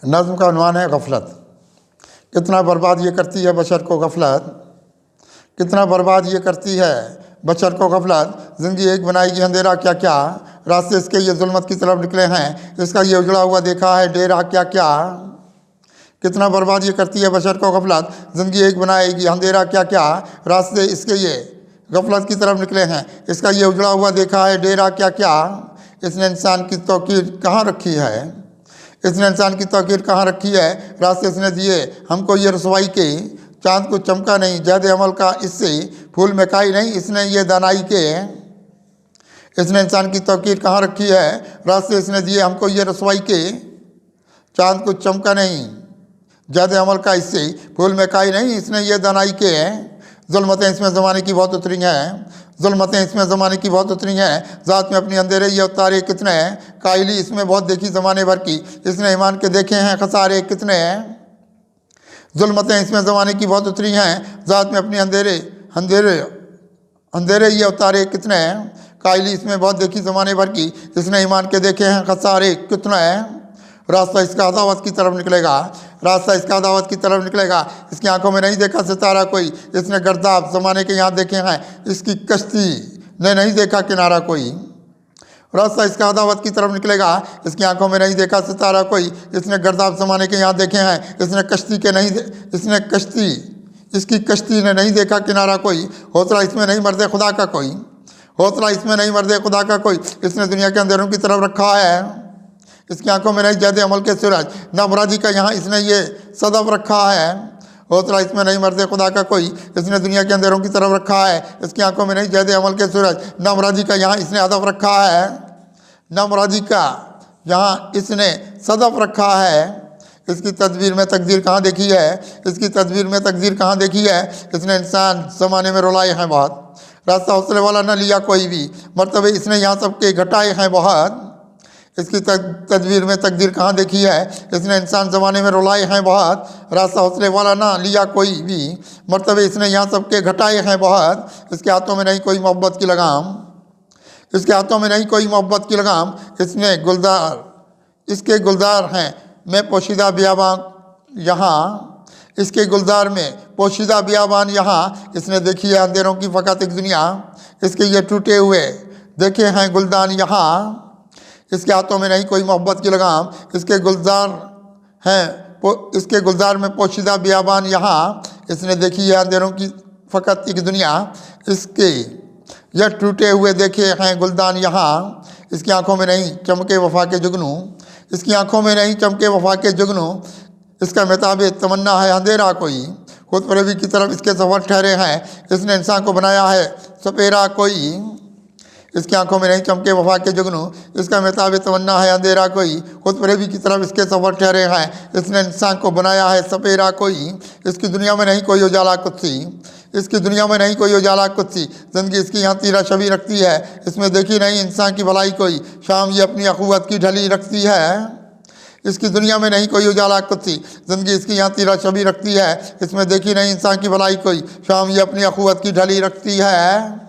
नज़्म का उन्वान है गफलत। कितना बर्बाद ये करती है बशर को गफलत, कितना बर्बाद ये करती है बशर को गफलत। ज़िंदगी एक बनाएगी अंधेरा क्या क्या, रास्ते इसके ये जुल्मत की तरफ निकले हैं, इसका ये उजड़ा हुआ देखा है डेरा क्या क्या। कितना बर्बाद ये करती है बशर को गफलत, ज़िंदगी एक बनाएगी अंधेरा क्या क्या, रास्ते इसके ये गफलत की तरफ निकले हैं, इसका ये उजड़ा हुआ देखा है डेरा क्या क्या। इसने इंसान की तौकीर कहाँ रखी है, इसने इंसान की तौकीर कहाँ रखी है, रास्ते इसने दिए हमको ये रसवाई के। चाँद को चमका नहीं जैद अमल का इससे, फूल में काई नहीं इसने ये दानाई के। इसने इंसान की तौकीर कहाँ रखी है, रास्ते इसने दिए हमको ये रसवाई के। चाँद को चमका नहीं जैद अमल का इससे, फूल में काई नहीं इसने ये दानाई के। जुल्मतें इसमें ज़माने की बहुत उतरी हैं, जुल्मतें इसमें ज़माने की बहुत उतरी हैं, ज़ात में अपनी अंधेरे ये उतारे कितने। कायली इसमें बहुत देखी ज़माने भर की, इसने ईमान के देखे हैं खसारे कितने। जुल्मतें इसमें ज़माने की बहुत उतरी हैं, ज़ात में अपनी अंधेरे अंधेरे अंधेरे ये उतारे कितने। कायली इसमें बहुत देखी ज़माने भर की, इसने ईमान के देखे हैं खसारे कितने। रास्ता इसका अदावत की तरफ निकलेगा, रास्ता इसका अदावत की तरफ निकलेगा। इसकी आंखों में नहीं देखा सितारा कोई, इसने गर्दाब ज़माने के यहाँ देखे हैं, इसकी कश्ती ने नहीं देखा किनारा कोई। रास्ता इसका अदावत की तरफ निकलेगा, इसकी आंखों में नहीं देखा सितारा कोई, इसने गर्दाब ज़माने के यहाँ देखे हैं, इसने कश्ती के नहीं इसने कश्ती इसकी कश्ती ने नहीं देखा किनारा कोई। हौसला इसमें नहीं मर्दे खुदा का कोई, हौसला इसमें नहीं मर्दे खुदा का कोई, इसने दुनिया के अंधेरों की तरफ रखा है। इसकी आंखों में नहीं जैद अमल के सूरज, ना मुरादी का यहाँ इसने ये सदफ रखा है। हौसला इसमें नहीं मर्दे खुदा का कोई, इसने दुनिया के अंधेरों की तरफ रखा है। इसकी आंखों में नहीं जैद अमल के सूरज, ना मुरादी का यहाँ इसने अदफ रखा है, ना मुरादी का यहाँ इसने सदफ रखा है। इसकी तदबीर में तकदीर कहाँ देखी है, इसकी तदबीर में तकदीर कहाँ देखी है, इसने इंसान ज़माने में रुलाए हैं बहुत। रास्ता हौसले वाला न लिया कोई भी, मरतबे इसने यहाँ सबके घटाए हैं बहुत। इसकी तदबीर में तकदीर कहाँ देखी है, इसने इंसान ज़माने में रुलाए हैं बहुत। रास्ता हौसले वाला ना लिया कोई भी, मरतबे इसने यहाँ सबके घटाए हैं बहुत। इसके हाथों में नहीं कोई मोहब्बत की लगाम, इसके हाथों में नहीं कोई मोहब्बत की लगाम, इसने गुलजार इसके गुलजार हैं मैं पोशीदा बियाबान यहाँ, इसके गुलजार में पोशीदा बियाबान यहाँ। इसने देखी है अंधेरों की फ़कत एक दुनिया, इसके ये टूटे हुए देखे हैं गुलदान यहाँ। इसके हाथों में नहीं कोई मोहब्बत की लगाम, इसके गुलजार हैं इसके गुलजार में पोशीदा बियाबान यहाँ। इसने देखी है अंधेरों की फ़कत एक दुनिया, इसके यह टूटे हुए देखे हैं गुलदान यहाँ। इसकी आंखों में नहीं चमके वफा के जुगनू, इसकी आंखों में नहीं चमके वफा के जुगनू। इसका मेताबे तमन्ना है अंधेरा कोई, खुद फरेबी की तरफ इसके सफ़र ठहरे हैं। इसने इंसान को बनाया है सपेरा कोई, इसकी आंखों में नहीं चमके वफा के जुगनू। इसका मेताबे तमन्ना है अंधेरा कोई, खुद फरेबी की तरफ इसके सफ़र ठहरे हैं। इसने इंसान को बनाया है सपेरा कोई, इसकी दुनिया में नहीं कोई उजाला कुत्सी, इसकी दुनिया में नहीं कोई उजाला कुत्सी। ज़िंदगी इसकी यहाँ तीरा शबी रखती है, इसमें देखी नहीं इंसान की भलाई कोई, शाम ये अपनी अखुवत की ढली रखती है। इसकी दुनिया में नहीं कोई उजाला कुत्सी, ज़िंदगी इसकी यहाँ तीरा शबी रखती है, इसमें देखी नहीं इंसान की भलाई कोई, शाम ये अपनी अखुवत की ढली रखती है।